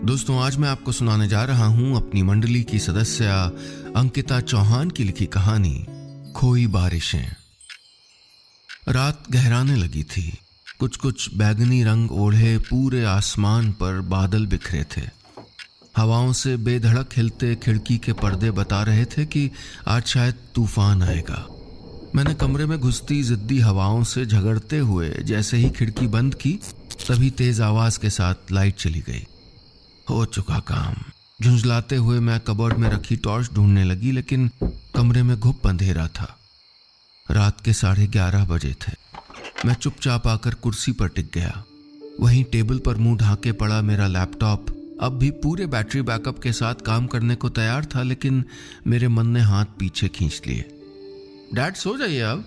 दोस्तों, आज मैं आपको सुनाने जा रहा हूं अपनी मंडली की सदस्य अंकिता चौहान की लिखी कहानी खोई बारिशें। रात गहराने लगी थी। कुछ कुछ बैगनी रंग ओढ़े पूरे आसमान पर बादल बिखरे थे। हवाओं से बेधड़क हिलते खिड़की के पर्दे बता रहे थे कि आज शायद तूफान आएगा। मैंने कमरे में घुसती जिद्दी हवाओं से झगड़ते हुए जैसे ही खिड़की बंद की, तभी तेज आवाज के साथ लाइट चली गई। हो चुका काम। झुंझलाते हुए मैं कबर्ड में रखी टॉर्च ढूंढने लगी, लेकिन कमरे में घुप अंधेरा था। रात के 11:30 बजे थे। मैं चुपचाप आकर कुर्सी पर टिक गया। वहीं टेबल पर मुंह ढाके पड़ा मेरा लैपटॉप अब भी पूरे बैटरी बैकअप के साथ काम करने को तैयार था, लेकिन मेरे मन ने हाथ पीछे खींच लिए। डैड, सो जाइए अब।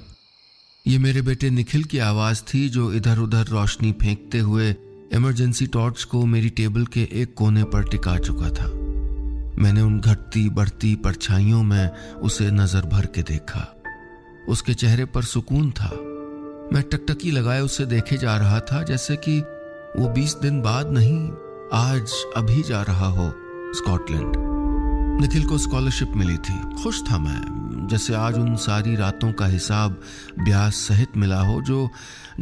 ये मेरे बेटे निखिल की आवाज थी, जो इधर उधर रोशनी फेंकते हुए इमरजेंसी टॉर्च को मेरी टेबल के एक कोने पर टिका चुका था। मैंने उन घटती बढ़ती परछाइयों में उसे नजर भर के देखा। उसके चेहरे पर सुकून था। मैं टकटकी लगाए उसे देखे जा रहा था, जैसे कि वो 20 दिन बाद नहीं, आज अभी जा रहा हो स्कॉटलैंड। निखिल को स्कॉलरशिप मिली थी। खुश था मैं, जैसे आज उन सारी रातों का हिसाब ब्याज सहित मिला हो जो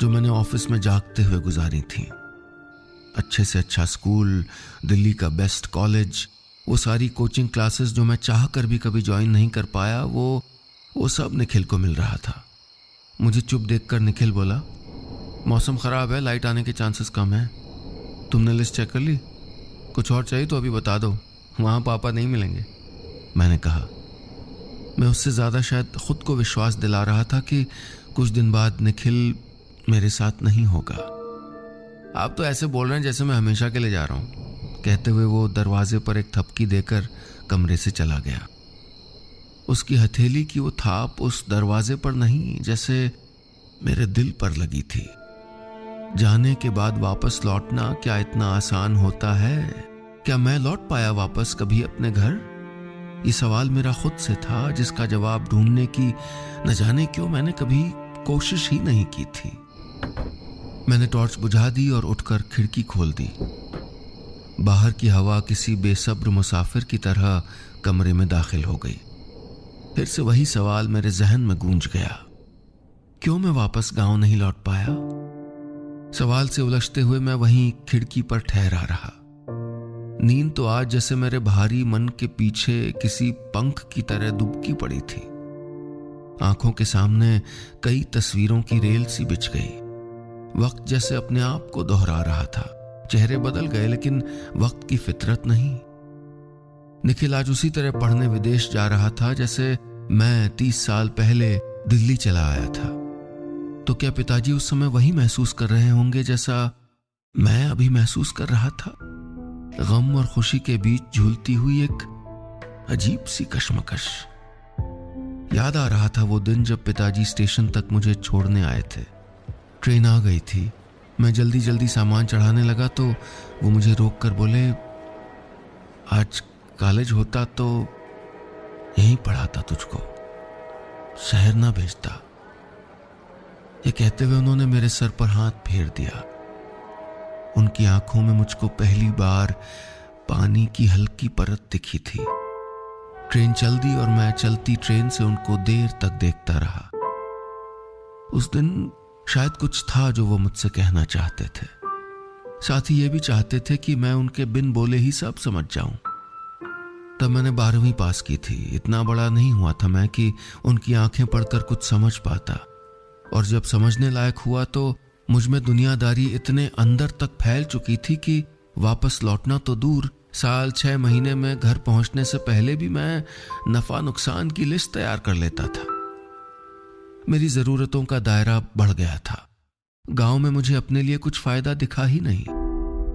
मैंने ऑफिस में जागते हुए गुजारी थी। अच्छे से अच्छा स्कूल, दिल्ली का बेस्ट कॉलेज, वो सारी कोचिंग क्लासेस जो मैं चाह कर भी कभी ज्वाइन नहीं कर पाया, वो सब निखिल को मिल रहा था। मुझे चुप देखकर निखिल बोला, मौसम खराब है, लाइट आने के चांसेस कम है। तुमने लिस्ट चेक कर ली? कुछ और चाहिए तो अभी बता दो, वहाँ पापा नहीं मिलेंगे। मैंने कहा। मैं उससे ज़्यादा शायद खुद को विश्वास दिला रहा था कि कुछ दिन बाद निखिल मेरे साथ नहीं होगा। आप तो ऐसे बोल रहे हैं जैसे मैं हमेशा के लिए जा रहा हूँ, कहते हुए वो दरवाजे पर एक थपकी देकर कमरे से चला गया। उसकी हथेली की वो थाप उस दरवाजे पर नहीं, जैसे मेरे दिल पर लगी थी। जाने के बाद वापस लौटना क्या इतना आसान होता है? क्या मैं लौट पाया वापस कभी अपने घर? ये सवाल मेरा खुद से था, जिसका जवाब ढूंढने की न जाने क्यों मैंने कभी कोशिश ही नहीं की थी। मैंने टॉर्च बुझा दी और उठकर खिड़की खोल दी। बाहर की हवा किसी बेसब्र मुसाफिर की तरह कमरे में दाखिल हो गई। फिर से वही सवाल मेरे जहन में गूंज गया, क्यों मैं वापस गांव नहीं लौट पाया? सवाल से उलझते हुए मैं वहीं खिड़की पर ठहरा रहा। नींद तो आज जैसे मेरे भारी मन के पीछे किसी पंख की तरह दुबकी पड़ी थी। आंखों के सामने कई तस्वीरों की रेल सी बिछ गई। वक्त जैसे अपने आप को दोहरा रहा था। चेहरे बदल गए, लेकिन वक्त की फितरत नहीं। निखिल आज उसी तरह पढ़ने विदेश जा रहा था जैसे मैं 30 साल पहले दिल्ली चला आया था। तो क्या पिताजी उस समय वही महसूस कर रहे होंगे जैसा मैं अभी महसूस कर रहा था? गम और खुशी के बीच झूलती हुई एक अजीब सी कशमकश। याद आ रहा था वो दिन जब पिताजी स्टेशन तक मुझे छोड़ने आए थे। ट्रेन आ गई थी। मैं जल्दी जल्दी सामान चढ़ाने लगा तो वो मुझे रोक कर बोले, आज कॉलेज होता तो यहीं पढ़ाता तुझको, शहर ना भेजता। ये कहते हुए उन्होंने मेरे सर पर हाथ फेर दिया। उनकी आंखों में मुझको पहली बार पानी की हल्की परत दिखी थी। ट्रेन चल दी और मैं चलती ट्रेन से उनको देर तक देखता रहा। उस दिन शायद कुछ था जो वो मुझसे कहना चाहते थे। साथ ही ये भी चाहते थे कि मैं उनके बिन बोले ही सब समझ जाऊं। तब मैंने 12वीं पास की थी। इतना बड़ा नहीं हुआ था मैं कि उनकी आंखें पढ़कर कुछ समझ पाता। और जब समझने लायक हुआ तो मुझ में दुनियादारी इतने अंदर तक फैल चुकी थी कि वापस लौटना तो दूर, साल 6 महीने में घर पहुंचने से पहले भी मैं नफा नुकसान की लिस्ट तैयार कर लेता था। मेरी जरूरतों का दायरा बढ़ गया था। गांव में मुझे अपने लिए कुछ फायदा दिखा ही नहीं।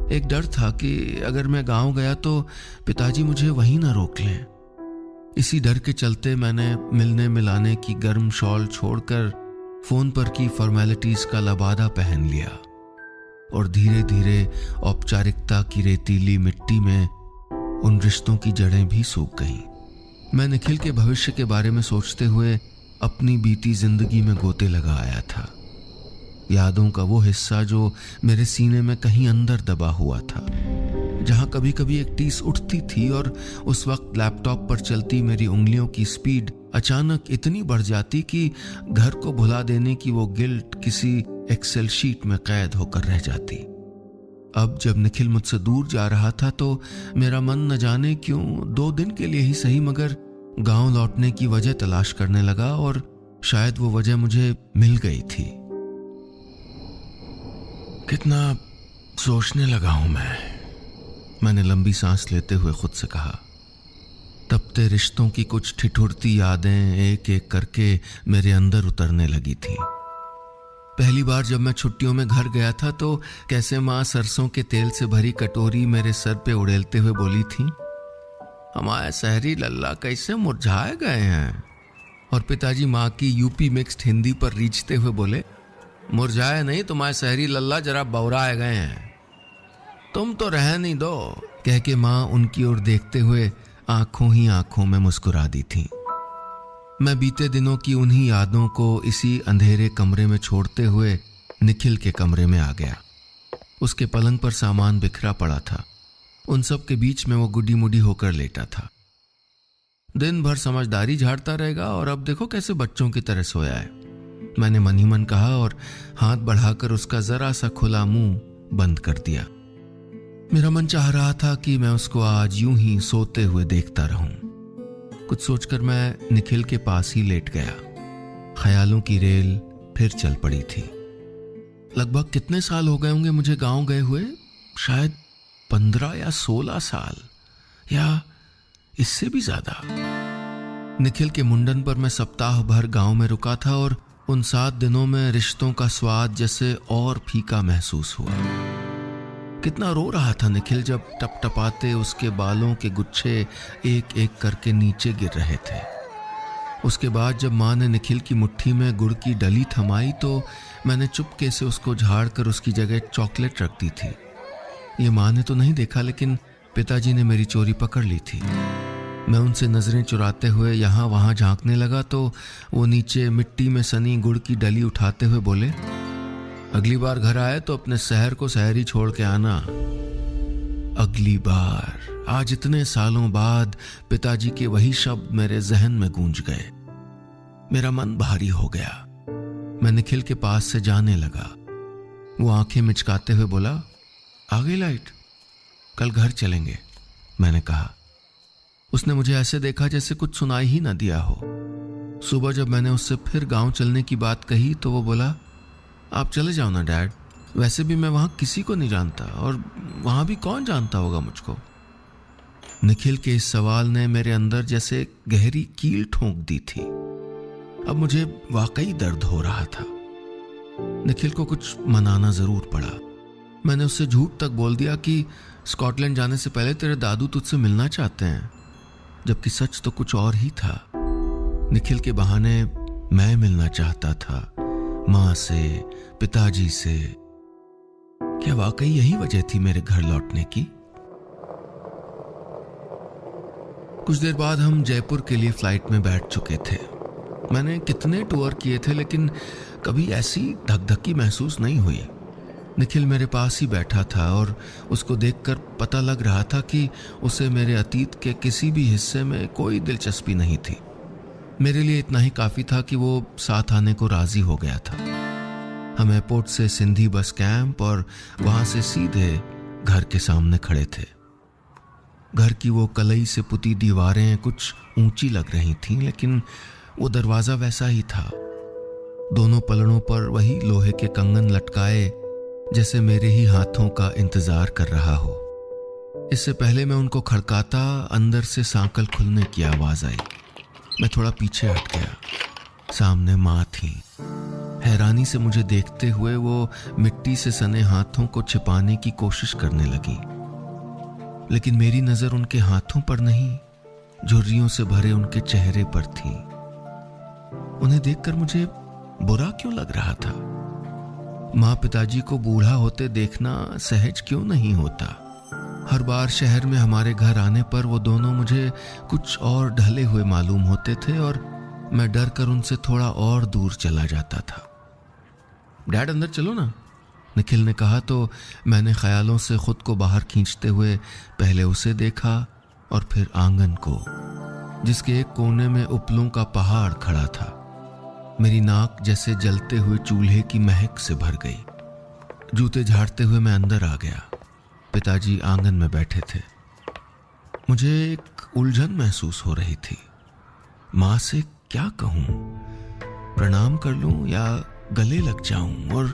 एक डर था कि अगर मैं गांव गया तो पिताजी मुझे वहीं ना रोक लें। इसी डर के चलते मैंने मिलने मिलाने की गर्म शॉल छोड़कर फोन पर की फॉर्मेलिटीज का लबादा पहन लिया और धीरे धीरे औपचारिकता की रेतीली मिट्टी में उन रिश्तों की जड़ें भी सूख गईं। मैं निखिल के भविष्य के बारे में सोचते हुए अपनी बीती जिंदगी में गोते लगा आया था। यादों का वो हिस्सा जो मेरे सीने में कहीं अंदर दबा हुआ था, जहां कभी कभी एक टीस उठती थी और उस वक्त लैपटॉप पर चलती मेरी उंगलियों की स्पीड अचानक इतनी बढ़ जाती कि घर को भुला देने की वो गिल्ट किसी एक्सेल शीट में कैद होकर रह जाती। अब जब निखिल मुझसे दूर जा रहा था तो मेरा मन न जाने क्यों 2 दिन के लिए ही सही मगर गांव लौटने की वजह तलाश करने लगा और शायद वो वजह मुझे मिल गई थी। कितना सोचने लगा हूं मैंने लंबी सांस लेते हुए खुद से कहा। तपते रिश्तों की कुछ ठिठुरती यादें एक एक करके मेरे अंदर उतरने लगी थी। पहली बार जब मैं छुट्टियों में घर गया था तो कैसे माँ सरसों के तेल से भरी कटोरी मेरे सर पे उड़ेलते हुए बोली थी, हमारे शहरी लल्ला कैसे मुरझाए गए हैं। और पिताजी माँ की यूपी मिक्स्ड हिंदी पर रीझते हुए बोले, मुरझाए नहीं, तुम्हारे शहरी लल्ला जरा बौराए गए हैं, तुम तो रह नहीं दो। कह के माँ उनकी ओर देखते हुए आंखों ही आंखों में मुस्कुरा दी थी। मैं बीते दिनों की उन्हीं यादों को इसी अंधेरे कमरे में छोड़ते हुए निखिल के कमरे में आ गया। उसके पलंग पर सामान बिखरा पड़ा था। उन सब के बीच में वो गुड्डी मुडी होकर लेटा था। दिन भर समझदारी झाड़ता रहेगा और अब देखो कैसे बच्चों की तरह सोया है, मैंने मन ही मन कहा और हाथ बढ़ाकर उसका जरा सा खुला मुंह बंद कर दिया। मेरा मन चाह रहा था कि मैं उसको आज यूं ही सोते हुए देखता रहूं। कुछ सोचकर मैं निखिल के पास ही लेट गया। ख्यालों की रेल फिर चल पड़ी थी। लगभग कितने साल हो गए होंगे मुझे गांव गए हुए, शायद 15 या 16 साल या इससे भी ज्यादा। निखिल के मुंडन पर मैं सप्ताह भर गांव में रुका था और उन 7 दिनों में रिश्तों का स्वाद जैसे और फीका महसूस हुआ। कितना रो रहा था निखिल जब टपटपाते उसके बालों के गुच्छे एक एक करके नीचे गिर रहे थे। उसके बाद जब माँ ने निखिल की मुट्ठी में गुड़ की डली थमाई तो मैंने चुपके से उसको झाड़ कर उसकी जगह चॉकलेट रख दी थी। ये माँ ने तो नहीं देखा लेकिन पिताजी ने मेरी चोरी पकड़ ली थी। मैं उनसे नजरें चुराते हुए यहाँ वहाँ झांकने लगा तो वो नीचे मिट्टी में सनी गुड़ की डली उठाते हुए बोले, अगली बार घर आए तो अपने शहर को शहर ही छोड़ के आना। अगली बार, आज इतने सालों बाद पिताजी के वही शब्द मेरे जहन में गूंज गए। मेरा मन भारी हो गया। मैं निखिल के पास से जाने लगा। वो आंखें मिचकाते हुए बोला, आ गई लाइट, कल घर चलेंगे, मैंने कहा। उसने मुझे ऐसे देखा जैसे कुछ सुनाई ही ना दिया हो। सुबह जब मैंने उससे फिर गांव चलने की बात कही तो वो बोला, आप चले जाओ ना डैड, वैसे भी मैं वहां किसी को नहीं जानता और वहां भी कौन जानता होगा मुझको। निखिल के इस सवाल ने मेरे अंदर जैसे गहरी कील ठोंक दी थी। अब मुझे वाकई दर्द हो रहा था। निखिल को कुछ मनाना जरूर पड़ा। मैंने उससे झूठ तक बोल दिया कि स्कॉटलैंड जाने से पहले तेरे दादू तुझसे मिलना चाहते हैं, जबकि सच तो कुछ और ही था। निखिल के बहाने मैं मिलना चाहता था माँ से, पिताजी से। क्या वाकई यही वजह थी मेरे घर लौटने की? कुछ देर बाद हम जयपुर के लिए फ्लाइट में बैठ चुके थे। मैंने कितने टूर किए थे लेकिन कभी ऐसी धकधकी महसूस नहीं हुई। निखिल मेरे पास ही बैठा था और उसको देखकर पता लग रहा था कि उसे मेरे अतीत के किसी भी हिस्से में कोई दिलचस्पी नहीं थी। मेरे लिए इतना ही काफी था कि वो साथ आने को राजी हो गया था। हम एयरपोर्ट से सिंधी बस कैंप और वहां से सीधे घर के सामने खड़े थे। घर की वो कलई से पुती दीवारें कुछ ऊंची लग रही थीं, लेकिन वो दरवाजा वैसा ही था। दोनों पलड़ों पर वही लोहे के कंगन लटकाए जैसे मेरे ही हाथों का इंतजार कर रहा हो। इससे पहले मैं उनको खड़काता अंदर से सांकल खुलने की आवाज आई। मैं थोड़ा पीछे हट गया। सामने माँ थी। हैरानी से मुझे देखते हुए वो मिट्टी से सने हाथों को छिपाने की कोशिश करने लगी, लेकिन मेरी नजर उनके हाथों पर नहीं, झुर्रियों से भरे उनके चेहरे पर थी। उन्हें देखकर मुझे बुरा क्यों लग रहा था? माँ पिताजी को बूढ़ा होते देखना सहज क्यों नहीं होता? हर बार शहर में हमारे घर आने पर वो दोनों मुझे कुछ और ढले हुए मालूम होते थे और मैं डर कर उनसे थोड़ा और दूर चला जाता था। डैड अंदर चलो ना, निखिल ने कहा तो मैंने ख्यालों से खुद को बाहर खींचते हुए पहले उसे देखा और फिर आंगन को, जिसके एक कोने में उपलों का पहाड़ खड़ा था। मेरी नाक जैसे जलते हुए चूल्हे की महक से भर गई। जूते झाड़ते हुए मैं अंदर आ गया। पिताजी आंगन में बैठे थे। मुझे एक उलझन महसूस हो रही थी। माँ से क्या कहूं? प्रणाम कर लूं या गले लग जाऊं? और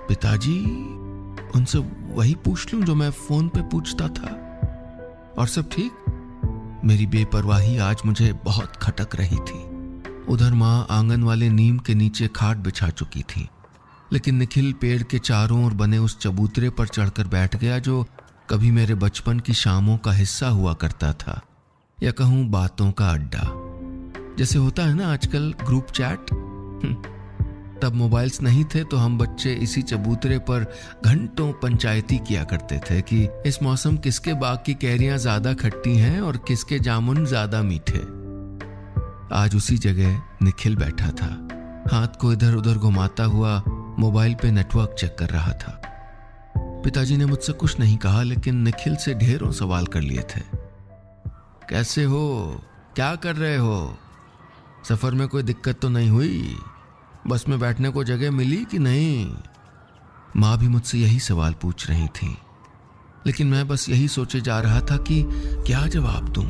पिताजी, उनसे वही पूछ लूं जो मैं फोन पे पूछता था? और सब ठीक? मेरी बेपरवाही आज मुझे बहुत खटक रही थी। उधर माँ आंगन वाले नीम के नीचे खाट बिछा चुकी थी, लेकिन निखिल पेड़ के चारों ओर बने उस चबूतरे पर चढ़कर बैठ गया जो कभी मेरे बचपन की शामों का हिस्सा हुआ करता था, या कहूं बातों का अड्डा। जैसे होता है ना आजकल ग्रुप चैट। तब मोबाइल्स नहीं थे तो हम बच्चे इसी चबूतरे पर घंटों पंचायती किया करते थे कि इस मौसम किसके बाग की कैरियां ज्यादा खट्टी हैं और किसके जामुन ज्यादा मीठे। आज उसी जगह निखिल बैठा था, हाथ को इधर उधर घुमाता हुआ मोबाइल पे नेटवर्क चेक कर रहा था। पिताजी ने मुझसे कुछ नहीं कहा, लेकिन निखिल से ढेरों सवाल कर लिए थे। कैसे हो? क्या कर रहे हो? सफर में कोई दिक्कत तो नहीं हुई? बस में बैठने को जगह मिली कि नहीं? माँ भी मुझसे यही सवाल पूछ रही थी, लेकिन मैं बस यही सोचे जा रहा था कि क्या जवाब दूं।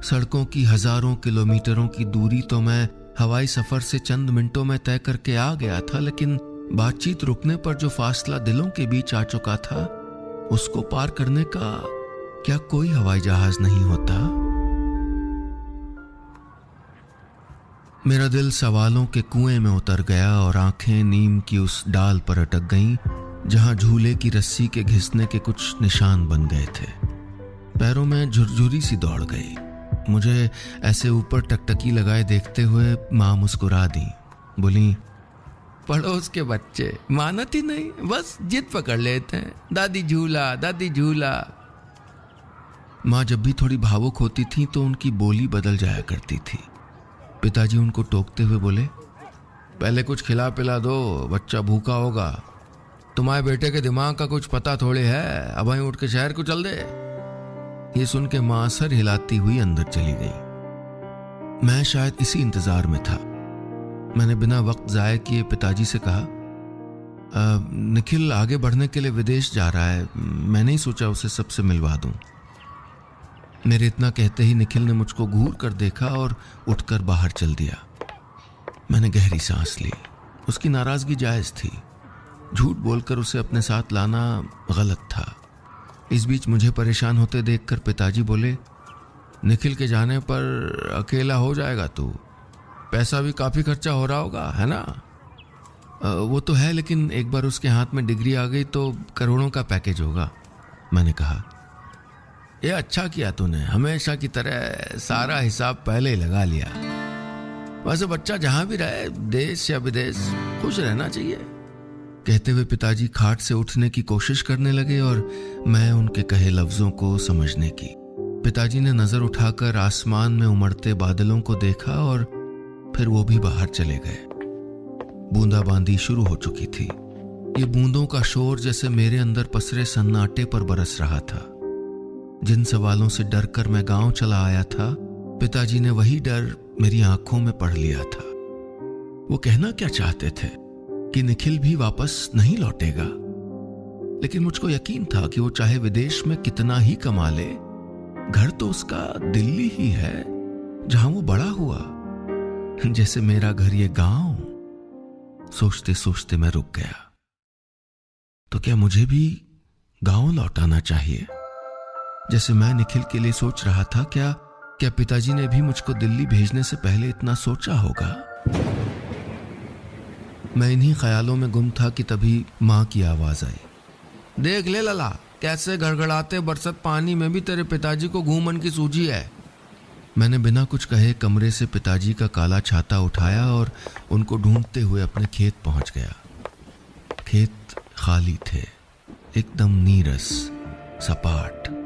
सड़कों की हजारों किलोमीटरों की दूरी तो मैं हवाई सफर से चंद मिनटों में तय करके आ गया था, लेकिन बातचीत रुकने पर जो फासला दिलों के बीच आ चुका था, उसको पार करने का क्या कोई हवाई जहाज नहीं होता? मेरा दिल सवालों के कुएं में उतर गया और आंखें नीम की उस डाल पर अटक गईं जहां झूले की रस्सी के घिसने के कुछ निशान बन गए थे। पैरों में झुरझुरी सी दौड़ गई। मुझे ऐसे ऊपर टकटकी लगाए देखते हुए माँ मुस्कुरा दी, बोली, पड़ोस के बच्चे मानत ही नहीं, बस जिद पकड़ लेते हैं, दादी झूला दादी झूला। माँ जब भी थोड़ी भावुक होती थी तो उनकी बोली बदल जाया करती थी। पिताजी उनको टोकते हुए बोले, पहले कुछ खिला पिला दो, बच्चा भूखा होगा। तुम्हारे बेटे के दिमाग का कुछ पता थोड़े है, अब वहीं उठ के शहर को चल दे। ये सुन के माँ सर हिलाती हुई अंदर चली गई। मैं शायद इसी इंतजार में था। मैंने बिना वक्त जाए किए पिताजी से कहा, निखिल आगे बढ़ने के लिए विदेश जा रहा है, मैंने ही सोचा उसे सबसे मिलवा दूं। मेरे इतना कहते ही निखिल ने मुझको घूर कर देखा और उठकर बाहर चल दिया। मैंने गहरी सांस ली। उसकी नाराजगी जायज थी। झूठ बोलकर उसे अपने साथ लाना गलत था। इस बीच मुझे परेशान होते देखकर पिताजी बोले, निखिल के जाने पर अकेला हो जाएगा तू, पैसा भी काफी खर्चा हो रहा होगा, है ना? वो तो है, लेकिन एक बार उसके हाथ में डिग्री आ गई तो करोड़ों का पैकेज होगा, मैंने कहा। ये अच्छा किया तूने, हमेशा की तरह सारा हिसाब पहले ही लगा लिया। वैसे बच्चा जहां भी रहे, देश या विदेश, खुश रहना चाहिए। कहते हुए पिताजी खाट से उठने की कोशिश करने लगे और मैं उनके कहे लफ्जों को समझने की। पिताजी ने नजर उठाकर आसमान में उमड़ते बादलों को देखा और फिर वो भी बाहर चले गए। बूंदाबांदी शुरू हो चुकी थी। ये बूंदों का शोर जैसे मेरे अंदर पसरे सन्नाटे पर बरस रहा था। जिन सवालों से डरकर मैं गांव चला आया था, पिताजी ने वही डर मेरी आंखों में पढ़ लिया था। वो कहना क्या चाहते थे कि निखिल भी वापस नहीं लौटेगा, लेकिन मुझको यकीन था कि वो चाहे विदेश में कितना ही कमा ले, घर तो उसका दिल्ली ही है जहां वो बड़ा हुआ, जैसे मेरा घर ये गांव। सोचते सोचते मैं रुक गया। तो क्या मुझे भी गांव लौटाना चाहिए जैसे मैं निखिल के लिए सोच रहा था? क्या पिताजी ने भी मुझको दिल्ली भेजने से पहले इतना सोचा होगा? मैं इन्हीं ख्यालों में गुम था कि तभी माँ की आवाज आई, देख ले लला, कैसे गड़गड़ाते बरसत पानी में भी तेरे पिताजी को घूमन की सूझी है। मैंने बिना कुछ कहे कमरे से पिताजी का काला छाता उठाया और उनको ढूंढते हुए अपने खेत पहुंच गया। खेत खाली थे, एकदम नीरस, सपाट।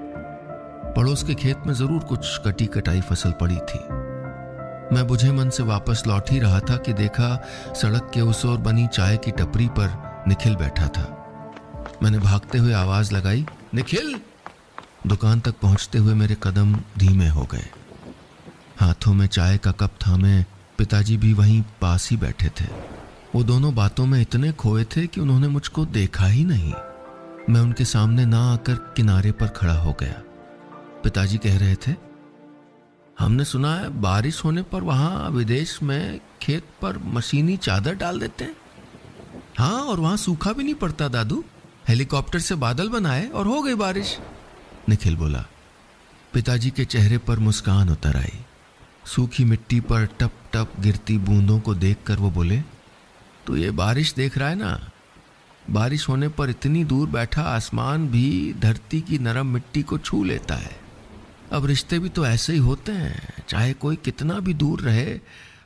पड़ोस के खेत में जरूर कुछ कटी कटाई फसल पड़ी थी। मैं बुझे मन से वापस लौट ही रहा था कि देखा सड़क के उस ओर बनी चाय की टपरी पर निखिल बैठा था। मैंने भागते हुए आवाज लगाई, निखिल। दुकान तक पहुंचते हुए मेरे कदम धीमे हो गए। हाथों में चाय का कप थामे पिताजी भी वहीं पास ही बैठे थे। वो दोनों बातों में इतने खोए थे कि उन्होंने मुझको देखा ही नहीं। मैं उनके सामने ना आकर किनारे पर खड़ा हो गया। पिताजी कह रहे थे, हमने सुना है बारिश होने पर वहां विदेश में खेत पर मशीनी चादर डाल देते हैं। हाँ, और वहां सूखा भी नहीं पड़ता दादू, हेलीकॉप्टर से बादल बनाए और हो गई बारिश, निखिल बोला। पिताजी के चेहरे पर मुस्कान उतर आई। सूखी मिट्टी पर टप टप गिरती बूंदों को देखकर वो बोले, तू ये बारिश देख रहा है ना, बारिश होने पर इतनी दूर बैठा आसमान भी धरती की नरम मिट्टी को छू लेता है। अब रिश्ते भी तो ऐसे ही होते हैं, चाहे कोई कितना भी दूर रहे,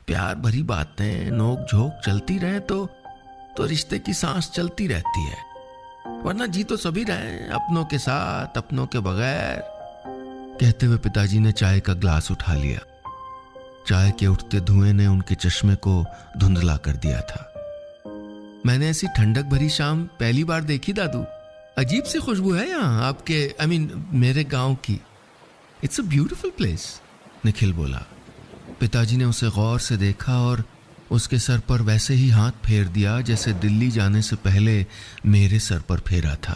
प्यार भरी बातें नोक झोंक चलती रहे तो रिश्ते की सांस चलती रहती है। वरना जी तो सभी रहे, अपनों के साथ अपनों के बगैर। कहते हुए पिताजी ने चाय का ग्लास उठा लिया। चाय के उठते धुएं ने उनके चश्मे को धुंधला कर दिया था। मैंने ऐसी ठंडक भरी शाम पहली बार देखी दादू। अजीब सी खुशबू है यहाँ आपके मेरे गांव की। It's a beautiful place, Nikhil बोला। पिताजी ने उसे गौर से देखा और उसके सर पर वैसे ही हाथ फेर दिया जैसे दिल्ली जाने से पहले मेरे सर पर फेरा था।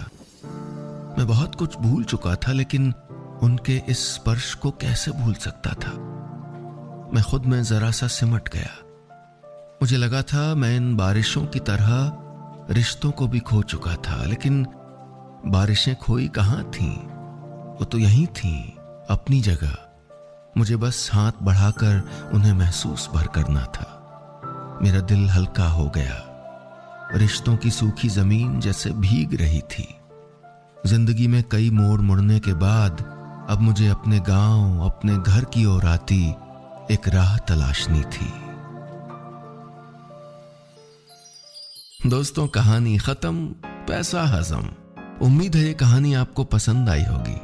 मैं बहुत कुछ भूल चुका था, लेकिन उनके इस स्पर्श को कैसे भूल सकता था। मैं खुद में जरा सा सिमट गया। मुझे लगा था मैं इन बारिशों की तरह रिश्तों को भी खो चुका था, लेकिन बारिशें खोई कहाँ थीं? वो तो यहीं थीं, अपनी जगह। मुझे बस हाथ बढ़ाकर उन्हें महसूस भर करना था। मेरा दिल हल्का हो गया। रिश्तों की सूखी जमीन जैसे भीग रही थी। जिंदगी में कई मोड़ मुड़ने के बाद अब मुझे अपने गांव, अपने घर की ओर आती एक राह तलाशनी थी। दोस्तों, कहानी खत्म, पैसा हजम। उम्मीद है ये कहानी आपको पसंद आई होगी।